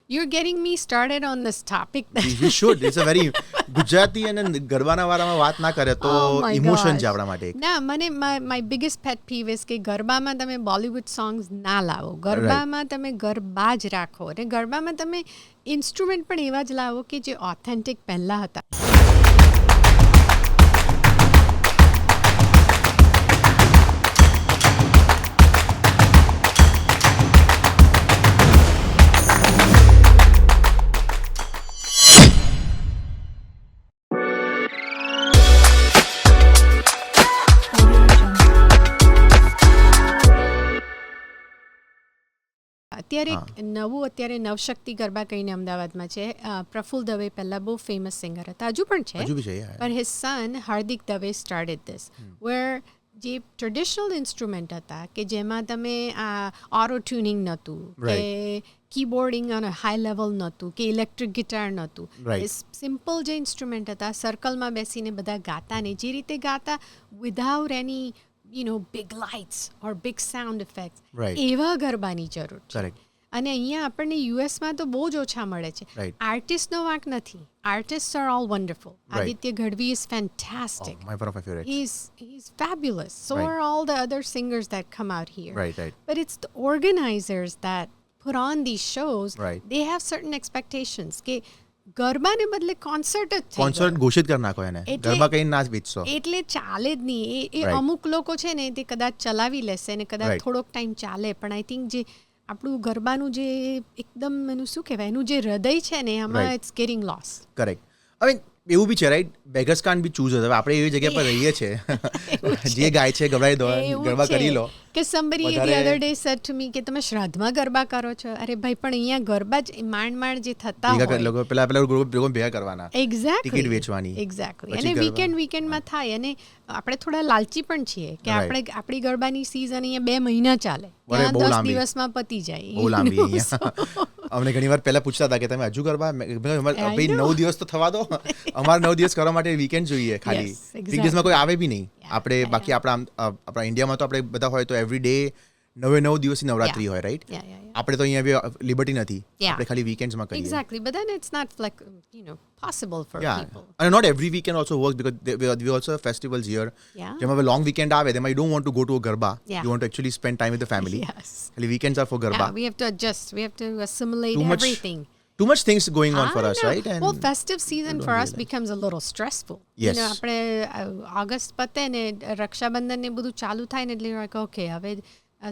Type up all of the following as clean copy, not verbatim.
You're getting me started on this topic. We should. It's a very Gujarati અને ગરબાના વારામાં વાત ના કરે તો ઇમોશન છે આપણા માટે. ના મને my biggest pet peeve is કે ગરબામાં તમે બોલિવૂડ સોંગ્સ ના લાવો. ગરબામાં તમે ગરબા જ રાખો અને ગરબામાં તમે ઇન્સ્ટ્રુમેન્ટ પણ એવા જ લાવો કે જે ઓથેન્ટિક પહેલાં હતા. અત્યારે નવશક્તિ ગરબા કહીને અમદાવાદમાં છે. પ્રફુલ દવે પહેલાં બહુ ફેમસ સિંગર હતા, હજુ પણ છે. પણ his son Hardik Dave started this વેર જે ટ્રેડિશનલ ઇન્સ્ટ્રુમેન્ટ હતા કે જેમાં તમે ઓરો ટ્યુનિંગ નહોતું કે કીબોર્ડિંગ અને હાઈ લેવલ નહોતું કે ઇલેક્ટ્રિક ગિટાર નહોતું. સિમ્પલ જે ઇન્સ્ટ્રુમેન્ટ હતા, સર્કલમાં બેસીને બધા ગાતા ને જે રીતે ગાતા without any big lights or big sound effects. એવા ગરબાની જરૂર છે. અને અહીંયા આપણને યુએસમાં તો બહુ જ ઓછા મળે છે. આર્ટિસ્ટનો વાંક નથી. Artists are all wonderful. Aditya Gadvi is fantastic. My one of my favorites. He's fabulous. So are all the other singers that come out here. But it's the organizers that put on these shows. They have certain expectations કે ગરબાને બદલે concert ઘોષિત કરી નાખો એને, ગરબા કઈ ના જ બીચશો એટલે ચાલે જ નહીં. એ અમુક લોકો છે ને તે કદાચ ચલાવી લેશે ને કદાચ થોડોક ટાઈમ ચાલે, પણ આઈ થિંક જે આપણું ગરબાનું જે એકદમ એનું શું કહેવાય એનું જે હૃદય છે ને એમાં ઇટ્સ ગેટિંગ લોસ. કરેક્ટ. હવે એવું બી છે રાઈટ, બેગર્સ કાન્ટ બી ચૂઝ. હવે આપણે એવી જગ્યા પર રહીએ છીએ જે ગાય છે ગભરાઈ દો, ગરબા કરી લો. કે somebody the other day said to me કે તમે શ્રાદ્ધમાં ગરબા કરો છો. અરે ભાઈ પણ અહીંયા ગરબા જ માંડ જે થતા હોય લોકો પેલા ગ્રુપ ભેગા કરવાના, એક્ઝેક્ટલી ટિકિટ વેચવાની, એક્ઝેક્ટલી. અને વીકેન્ડમાં થાય. અને આપણે થોડા લાલચી પણ છીએ કે આપણે આપણી ગરબાની સીઝન અહીંયા 2 મહિના ચાલે, 10 દિવસમાં પતી જાય. બહુ લાંબી. અમને ઘણી વાર પહેલા પૂછતા હતા કે તમે હજુ ગરબા, ભાઈ 9 દિવસ તો થવા દો, અમારે 9 દિવસ કરવા માટે વીકેન્ડ જોઈએ ખાલી. વીકડેઝમાં કોઈ આવે બી નહીં. આપણે બાકી આપણા ઇન્ડિયામાં તો આપણે બધા હોય તો એવરી ડે 9 દિવસની નવરાત્રી હોય રાઈટ. આપણે તો અહીંયા લિબર્ટી નથી, આપણે ખાલી વીકેન્ડ્સમાં કરીએ. Exactly. But then it's not like possible for people. And not every weekend also works because we also have festivals here. જેમાં લોંગ વીકેન્ડ આવે તેમાં you don't want to go to a garba. You want to actually spend time with the family. ખાલી weekends are for garba. We have to adjust, we have to assimilate everything. Too much things going on for us, right? And well, festive season for us becomes a little stressful. Yes. આપણે August પતે ને રક્ષાબંધન ને બધું ચાલુ થાય ને એટલે okay હવે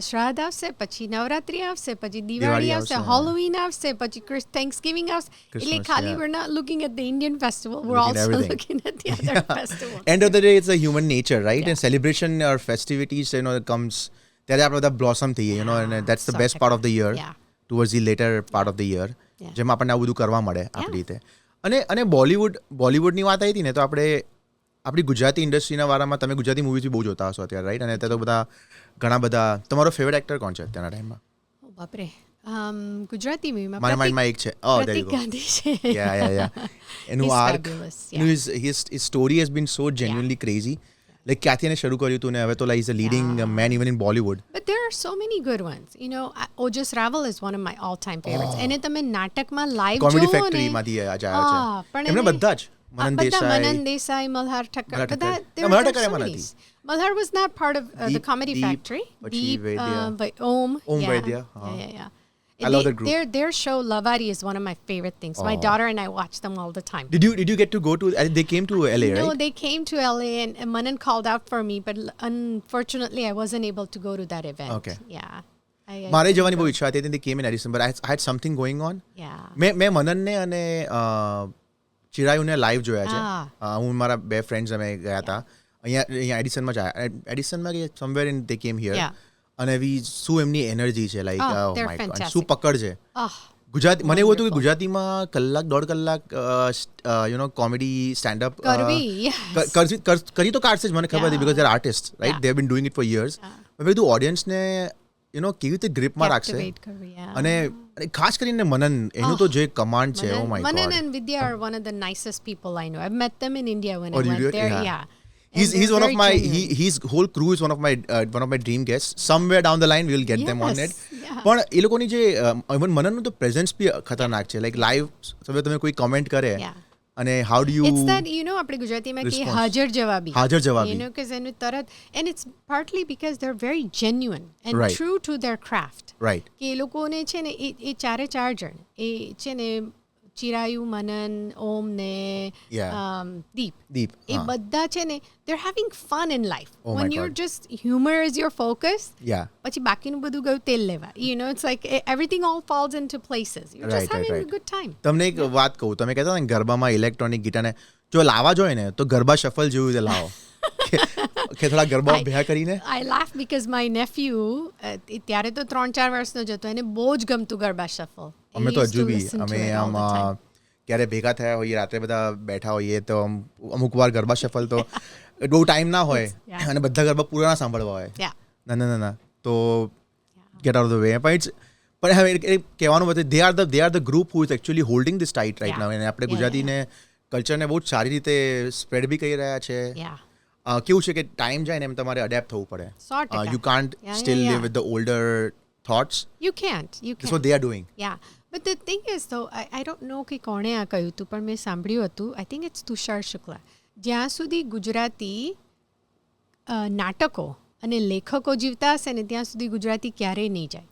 શ્રાદ્ધ આવશે, પછી નવરાત્રી આવશે, પછી દિવાળી આવશે, હોલોવીન આવશે, પછી થેન્ક્સગિવિંગ આવશે. એટલે ખાલી we're not looking at the Indian festival, we're also looking at the other festivals. End of the day it's a human nature, right? And celebration or festivities comes ત્યારે આપણે બધા blossom થઈએ, and that's the best part of the year. Towards the later part of the year જેમાં આપણને આવું બધું કરવા મળે આપણી રીતે. અને બોલિવૂડની વાત આવી હતી ને તો આપણે આપણી ગુજરાતી ઇન્ડસ્ટ્રીના વારામાં તમે ગુજરાતી મૂવીઝ બી બહુ જોતા હશો અત્યારે રાઈટ. અને અત્યારે તો બધા ઘણા બધા, તમારો ફેવરેટ એક્ટર કોણ છે અત્યારના ટાઈમમાં? બાપરે, ગુજરાતી મૂવીમાં મારા માઇન્ડમાં એક છે, પ્રતીક ગાંધી છે. એનું arc, his story has been so genuinely crazy. Like ક્યાંથી એને શરૂ કર્યું હતું ને હવે તો like he's a leading man even in Bollywood. But there are so many good ones. Ojas Raval is one of my all-time favorites. એને તમે નાટકમાં લાઈવ જોવો ને, કોમેડી ફેક્ટરીમાંથી આજે આવ્યા છે એમને બધા જ. મનન દેસાઈ, મલ્હાર ઠક્કર, બધા. મલ્હાર ઠક્કર નથી. Malhar was not part of the Comedy Factory. Deep Om Vaidya. Yeah. I love that group. Their show Lavari is one of my favorite things. My daughter and I watch them all the time. Did you get to go to? They came to LA, right? No, they came to LA and Manan called out for me, but unfortunately I wasn't able to go to that event. Okay. Yeah. મારે જવાની બહુ ઈચ્છા હતી. They came in Edison, but I had something going on. Yeah. મેં મનનને અને ચિરાયુને live જોયા છે. હું મારા 2 ફ્રેન્ડ્સ અમે ગયા હતા અહીંયા એડિસનમાં જ આવ્યા. એડિસનમાં કે સમવેર ઇન દે કેમ હિયર. અને શું એમની એનર્જી છે, લાઈક ઓ માય ગોડ, શું પકડ છે. ગુજરાતી મને એવું હતું કે ગુજરાતીમાં 1.5 કલાક કોમેડી સ્ટેન્ડઅપ કરી તો કાઢશે જ, મને ખબર હતી, because they are artist right, they have been doing it for years. મેં કીધું ઓડિયન્સને કેવી રીતે ગ્રીપમાં રાખશે. અને ખાસ કરીને મનન, એનું તો જે કમાન્ડ છે, oh my God. Manan and Vidya are one of the nicest people I know. I've met them in India when I went there. Yeah. He's one of my his whole crew is one of my dream guests. Somewhere down the line we will get them on it. પણ એ લોકોની જે even મનનનું તો presence બી ખતરનાક છે. Like live સમય તમે કોઈ comment કરે અને how do you it's that આપણે ગુજરાતીમાં કે હાજર જવાબી because એનું તરત and it's partly because they're very genuine and true to their craft. Right. કે એ લોકોને છે ને એ ચારે ચાર જણ એ છે ને ચિરાયુ, મનન, ઓમ ને દીપ એ બધા છે ને they're having fun in life. When you're just humor is your focus, પછી બાકીનું બધું ગયું તેલ લેવા. It's like everything all falls into places. You're just having a good time. તમને એક વાત કહું, તમે કહેતા ને ગરબામાં ઇલેક્ટ્રોનિક ગીટારને જો લાવવા જોઈએ ને તો ગરબા શફલ જેવું જ લાવો કે થોડા ગરબા ભેગા કરીને. I laugh because my nephew ત્યારે તો 3-4 વર્ષનો જ હતો, એને બહુ જ ગમતું ગરબા શફલ. અમે તો હજુ બી અમે આમ ક્યારે ભેગા થયા હોઈએ રાત્રે બધા બેઠા હોઈએ તો અમુક વાર ગરબા શફલ તો બહુ ટાઈમ ના હોય અને બધા ગરબા પૂરા ના સાંભળવા હોય ના તો get out of the way. પણ હવે કહેવાનું બધું they are the group who is actually holding this tight right now. અને આપણે ગુજરાતીને કલ્ચરને બહુ સારી રીતે સ્પ્રેડ બી કરી રહ્યા છે. કેવું છે કે ટાઈમ જાય ને એમ તમારે અડેપ્ટ થવું પડે. You can't steel live with the older thoughts. You can't. That's what they are doing. Yeah. But the thing is though, I don't know કે કોણે આ કહ્યું હતું પણ મેં સાંભળ્યું હતું. I think it's Tushar Shukla. જ્યાં સુધી ગુજરાતી નાટકો અને લેખકો જીવતા હશે ને ત્યાં સુધી ગુજરાતી ક્યારેય નહીં જાય.